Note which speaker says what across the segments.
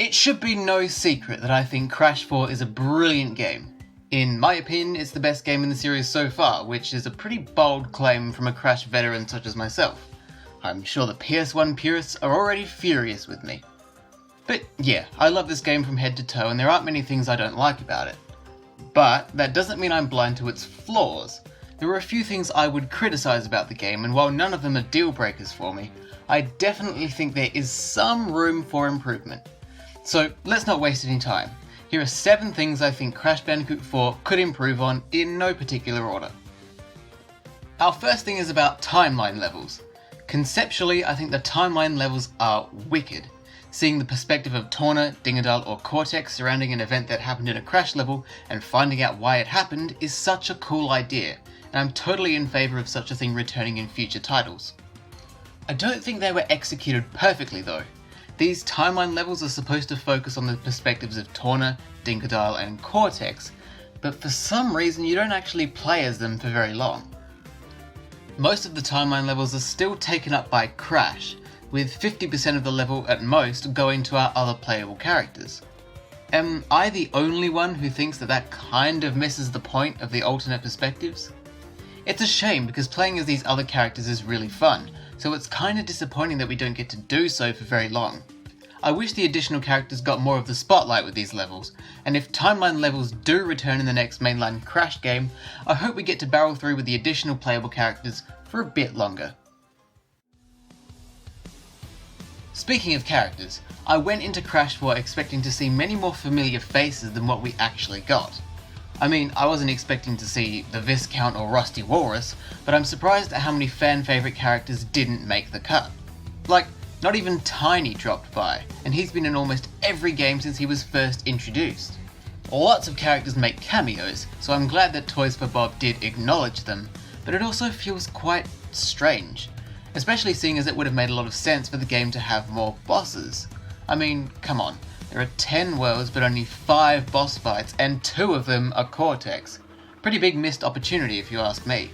Speaker 1: It should be no secret that I think Crash 4 is a brilliant game. In my opinion, it's the best game in the series so far, which is a pretty bold claim from a Crash veteran such as myself. I'm sure the PS1 purists are already furious with me. But yeah, I love this game from head to toe and there aren't many things I don't like about it. But that doesn't mean I'm blind to its flaws. There are a few things I would criticise about the game, and while none of them are deal breakers for me, I definitely think there is some room for improvement. So let's not waste any time. Here are 7 things I think Crash Bandicoot 4 could improve on in no particular order. Our first thing is about timeline levels. Conceptually, I think the timeline levels are wicked. Seeing the perspective of Torna, Dingadal or Cortex surrounding an event that happened in a Crash level and finding out why it happened is such a cool idea, and I'm totally in favour of such a thing returning in future titles. I don't think they were executed perfectly though. These timeline levels are supposed to focus on the perspectives of Torna, Dingadal and Cortex, but for some reason you don't actually play as them for very long. Most of the timeline levels are still taken up by Crash, with 50% of the level at most going to our other playable characters. Am I the only one who thinks that that kind of misses the point of the alternate perspectives? It's a shame because playing as these other characters is really fun, so it's kinda disappointing that we don't get to do so for very long. I wish the additional characters got more of the spotlight with these levels, and if timeline levels do return in the next mainline Crash game, I hope we get to barrel through with the additional playable characters for a bit longer. Speaking of characters, I went into Crash 4 expecting to see many more familiar faces than what we actually got. I mean, I wasn't expecting to see the Viscount or Rusty Walrus, but I'm surprised at how many fan favourite characters didn't make the cut. Like, not even Tiny dropped by, and he's been in almost every game since he was first introduced. Lots of characters make cameos, so I'm glad that Toys for Bob did acknowledge them, but it also feels quite strange, especially seeing as it would have made a lot of sense for the game to have more bosses. I mean, come on. There are 10 worlds but only 5 boss fights and 2 of them are Cortex. Pretty big missed opportunity if you ask me.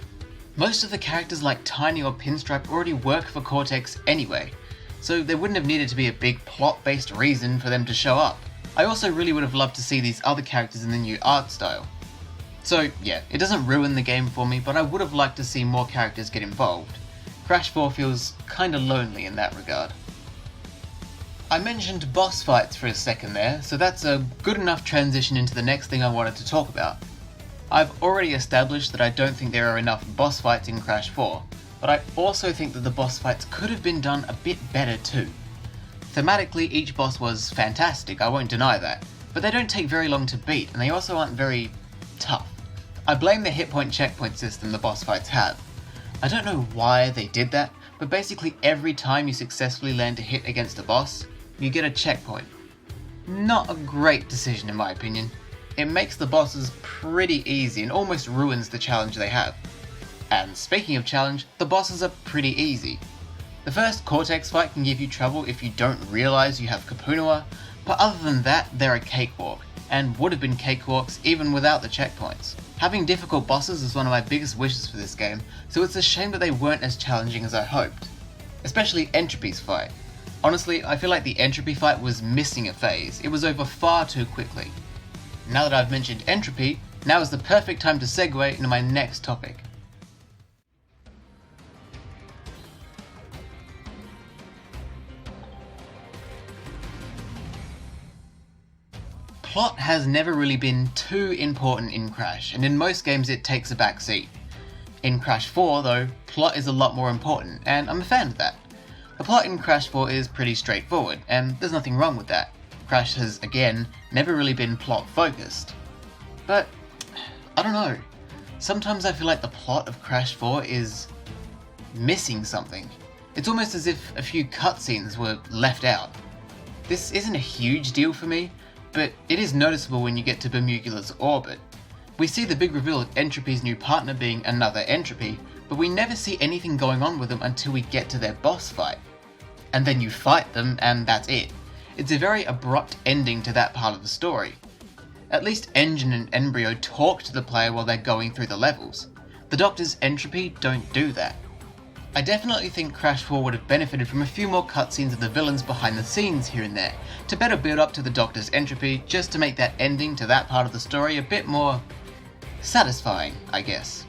Speaker 1: Most of the characters like Tiny or Pinstripe already work for Cortex anyway, so there wouldn't have needed to be a big plot-based reason for them to show up. I also really would have loved to see these other characters in the new art style. So yeah, it doesn't ruin the game for me, but I would have liked to see more characters get involved. Crash 4 feels kinda lonely in that regard. I mentioned boss fights for a second there, so that's a good enough transition into the next thing I wanted to talk about. I've already established that I don't think there are enough boss fights in Crash 4, but I also think that the boss fights could have been done a bit better too. Thematically, each boss was fantastic, I won't deny that, but they don't take very long to beat, and they also aren't very tough. I blame the hit point checkpoint system the boss fights have. I don't know why they did that, but basically every time you successfully land a hit against a boss, you get a checkpoint. Not a great decision in my opinion. It makes the bosses pretty easy and almost ruins the challenge they have. And speaking of challenge, the bosses are pretty easy. The first Cortex fight can give you trouble if you don't realise you have Kapunua, but other than that, they're a cakewalk, and would have been cakewalks even without the checkpoints. Having difficult bosses is one of my biggest wishes for this game, so it's a shame that they weren't as challenging as I hoped. Especially Entropy's fight. Honestly, I feel like the Entropy fight was missing a phase. It was over far too quickly. Now that I've mentioned Entropy, now is the perfect time to segue into my next topic. Plot has never really been too important in Crash, and in most games it takes a back seat. In Crash 4 though, plot is a lot more important, and I'm a fan of that. The plot in Crash 4 is pretty straightforward, and there's nothing wrong with that. Crash has, again, never really been plot focused. But, I don't know, sometimes I feel like the plot of Crash 4 is missing something. It's almost as if a few cutscenes were left out. This isn't a huge deal for me, but it is noticeable when you get to Bermugula's orbit. We see the big reveal of Entropy's new partner being another Entropy, but we never see anything going on with them until we get to their boss fight. And then you fight them, and that's it. It's a very abrupt ending to that part of the story. At least Engine and Embryo talk to the player while they're going through the levels. The Doctor's Entropy don't do that. I definitely think Crash 4 would have benefited from a few more cutscenes of the villains behind the scenes here and there, to better build up to the Doctor's entropy, just to make that ending to that part of the story a bit more satisfying, I guess.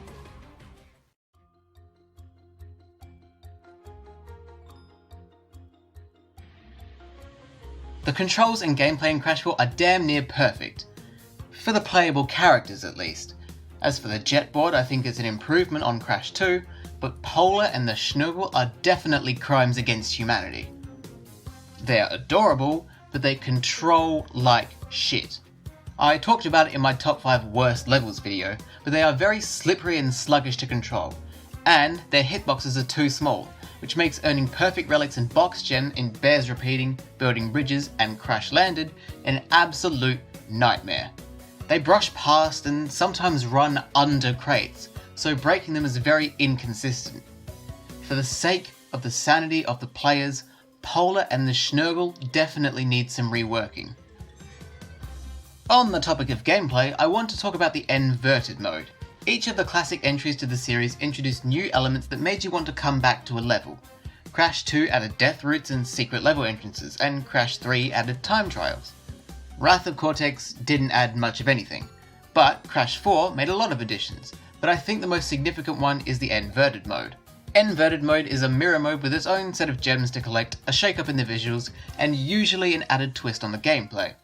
Speaker 1: The controls and gameplay in Crash 4 are damn near perfect. For the playable characters at least. As for the jetboard, I think it's an improvement on Crash 2, but Polar and the Schnurgle are definitely crimes against humanity. They're adorable, but they control like shit. I talked about it in my top 5 worst levels video, but they are very slippery and sluggish to control, and their hitboxes are too small, which makes earning perfect relics and box gem in Bears Repeating, Building Bridges and Crash Landed an absolute nightmare. They brush past and sometimes run under crates, so breaking them is very inconsistent. For the sake of the sanity of the players, Polar and the Schnurgle definitely need some reworking. On the topic of gameplay, I want to talk about the VERTED mode. Each of the classic entries to the series introduced new elements that made you want to come back to a level. Crash 2 added death routes and secret level entrances, and Crash 3 added time trials. Wrath of Cortex didn't add much of anything, but Crash 4 made a lot of additions, but I think the most significant one is the VERTED mode. VERTED mode is a mirror mode with its own set of gems to collect, a shake-up in the visuals, and usually an added twist on the gameplay.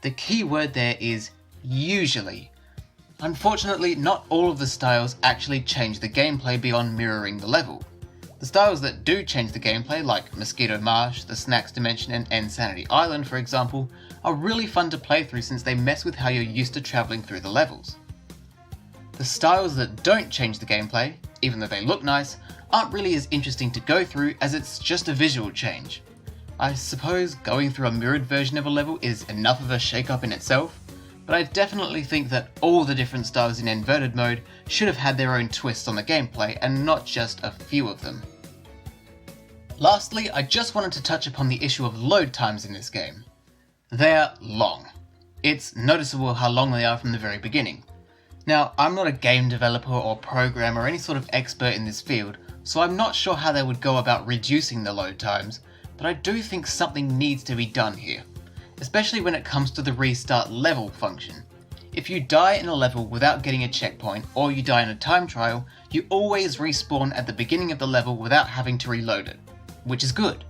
Speaker 1: The key word there is usually. Unfortunately, not all of the styles actually change the gameplay beyond mirroring the level. The styles that do change the gameplay, like Mosquito Marsh, the Snacks Dimension and Insanity Island for example, are really fun to play through since they mess with how you're used to travelling through the levels. The styles that don't change the gameplay, even though they look nice, aren't really as interesting to go through as it's just a visual change. I suppose going through a mirrored version of a level is enough of a shake-up in itself, but I definitely think that all the different styles in VERTED mode should have had their own twists on the gameplay and not just a few of them. Lastly, I just wanted to touch upon the issue of load times in this game. They're long. It's noticeable how long they are from the very beginning. Now, I'm not a game developer or programmer or any sort of expert in this field, so I'm not sure how they would go about reducing the load times, but I do think something needs to be done here, especially when it comes to the restart level function. If you die in a level without getting a checkpoint, or you die in a time trial, you always respawn at the beginning of the level without having to reload it, which is good.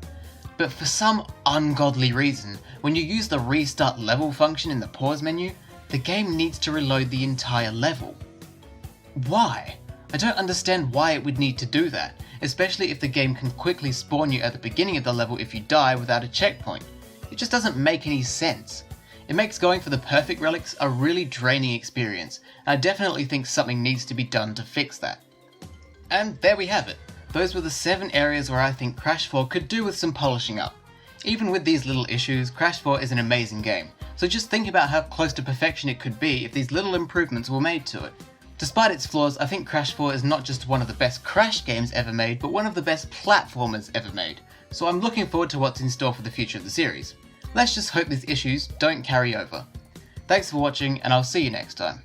Speaker 1: But for some ungodly reason, when you use the restart level function in the pause menu, the game needs to reload the entire level. Why? I don't understand why it would need to do that, especially if the game can quickly spawn you at the beginning of the level if you die without a checkpoint. It just doesn't make any sense. It makes going for the perfect relics a really draining experience, and I definitely think something needs to be done to fix that. And there we have it. Those were the 7 areas where I think Crash 4 could do with some polishing up. Even with these little issues, Crash 4 is an amazing game, so just think about how close to perfection it could be if these little improvements were made to it. Despite its flaws, I think Crash 4 is not just one of the best Crash games ever made, but one of the best platformers ever made, so I'm looking forward to what's in store for the future of the series. Let's just hope these issues don't carry over. Thanks for watching, and I'll see you next time.